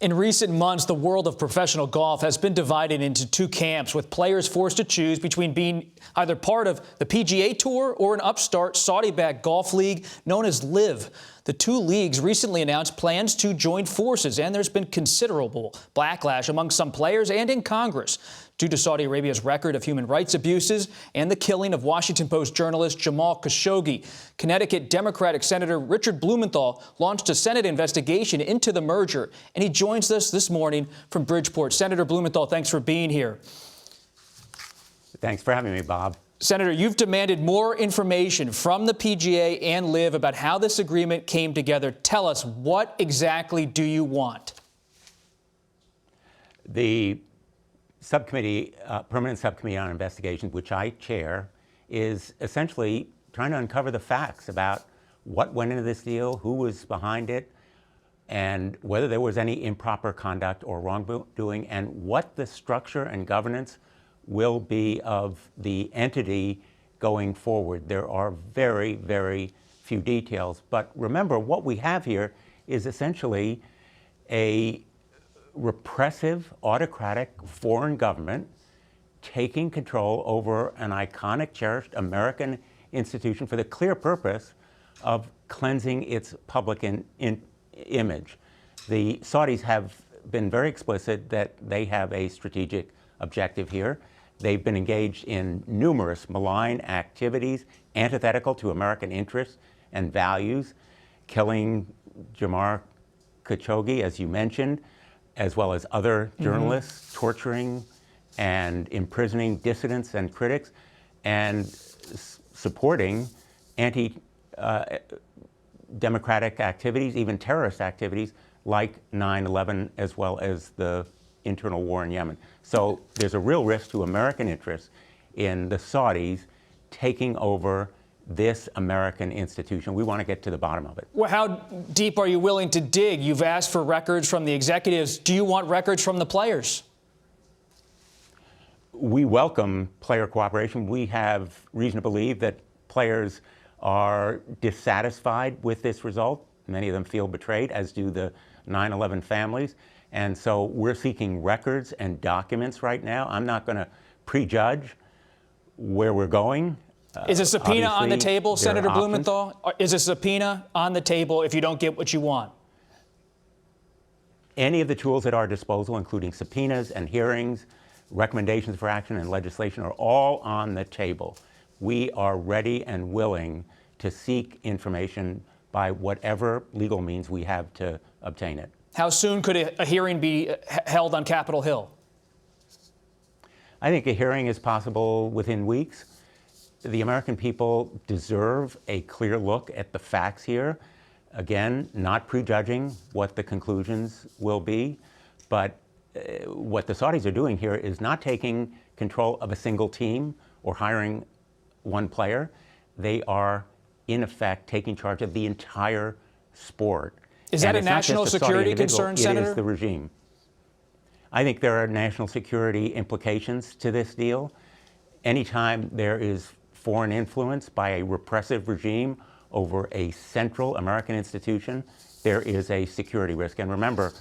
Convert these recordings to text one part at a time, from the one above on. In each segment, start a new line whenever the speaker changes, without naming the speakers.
In recent months, the world of professional golf has been divided into two camps, with players forced to choose between being either part of the PGA Tour or an upstart Saudi-backed golf league known as LIV. The two leagues recently announced plans to join forces, and there's been considerable backlash among some players and in Congress due to Saudi Arabia's record of human rights abuses and the killing of Washington Post journalist Jamal Khashoggi. Connecticut Democratic Senator Richard Blumenthal launched a Senate investigation into the merger, and he joins us this morning from Bridgeport. Senator Blumenthal, thanks for being here.
Thanks for having me, Bob.
Senator, you've demanded more information from the PGA and LIV about how this agreement came together. Tell us, what exactly do you want?
The subcommittee, permanent subcommittee on investigations, which I chair, is essentially trying to uncover the facts about what went into this deal, who was behind it, and whether there was any improper conduct or wrongdoing, and what the structure and governance will be of the entity going forward. There are very, very few details. But remember, what we have here is essentially a repressive, autocratic foreign government taking control over an iconic, cherished American institution for the clear purpose of cleansing its public image. The Saudis have been very explicit that they have a strategic objective here. They've been engaged in numerous malign activities antithetical to American interests and values, killing Jamal Khashoggi, as you mentioned, as well as other journalists, torturing and imprisoning dissidents and critics, and supporting anti-democratic activities, even terrorist activities like 9/11, as well as the internal war in Yemen. So there's a real risk to American interests in the Saudis taking over this American institution. We want to get to the bottom of it.
Well, how deep are you willing to dig? You've asked for records from the executives. Do you want records from the players?
We welcome player cooperation. We have reason to believe that players are dissatisfied with this result. Many of them feel betrayed, as do the 9/11 families. And so we're seeking records and documents right now. I'm not going to prejudge where we're going.
Is a subpoena on the table, Senator Blumenthal? Is a subpoena on the table if you don't get what you want?
Any of the tools at our disposal, including subpoenas and hearings, recommendations for action and legislation, are all on the table. We are ready and willing to seek information by whatever legal means we have to obtain it.
How soon could a hearing be held on Capitol Hill?
I think a hearing is possible within weeks. The American people deserve a clear look at the facts here. Again, not prejudging what the conclusions will be, but what the Saudis are doing here is not taking control of a single team or hiring one player. They are, in effect, taking charge of the entire sport.
Is that a national security concern, Senator?
It is the regime. I think there are national security implications to this deal. Anytime there is foreign influence by a repressive regime over a central American institution, there is a security risk. And remember,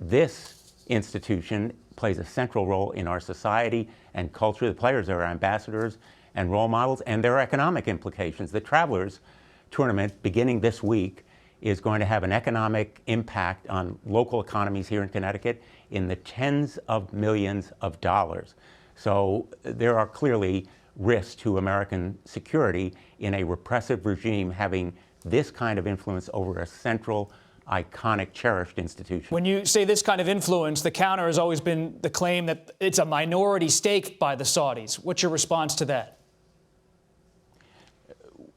this institution plays a central role in our society and culture. The players are ambassadors and role models, and there are economic implications. The Travelers Tournament, beginning this week, is going to have an economic impact on local economies here in Connecticut in the tens of millions of dollars. So there are clearly risks to American security in a repressive regime having this kind of influence over a central, iconic, cherished institution.
When you say this kind of influence, the counter has always been the claim that it's a minority stake by the Saudis. What's your response to that?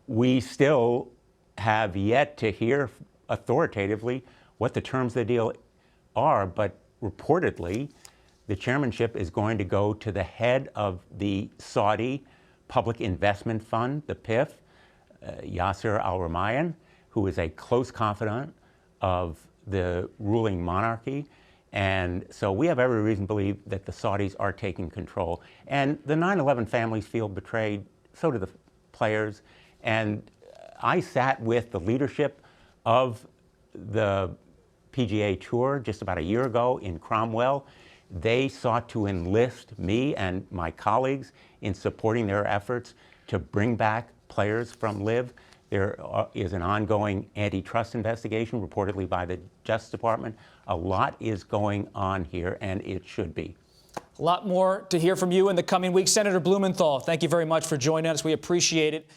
We still have yet to hear authoritatively what the terms of the deal are, but reportedly, the chairmanship is going to go to the head of the Saudi Public Investment Fund, the PIF, Yasser Al-Rumayyan, who is a close confidant of the ruling monarchy. And so we have every reason to believe that the Saudis are taking control. And the 9/11 families feel betrayed, so do the players. And I sat with the leadership of the PGA Tour just about a year ago in Cromwell. They sought to enlist me and my colleagues in supporting their efforts to bring back players from LIV. There is an ongoing antitrust investigation, reportedly by the Justice Department. A lot is going on here, and it should be.
A lot more to hear from you in the coming weeks. Senator Blumenthal, thank you very much for joining us. We appreciate it.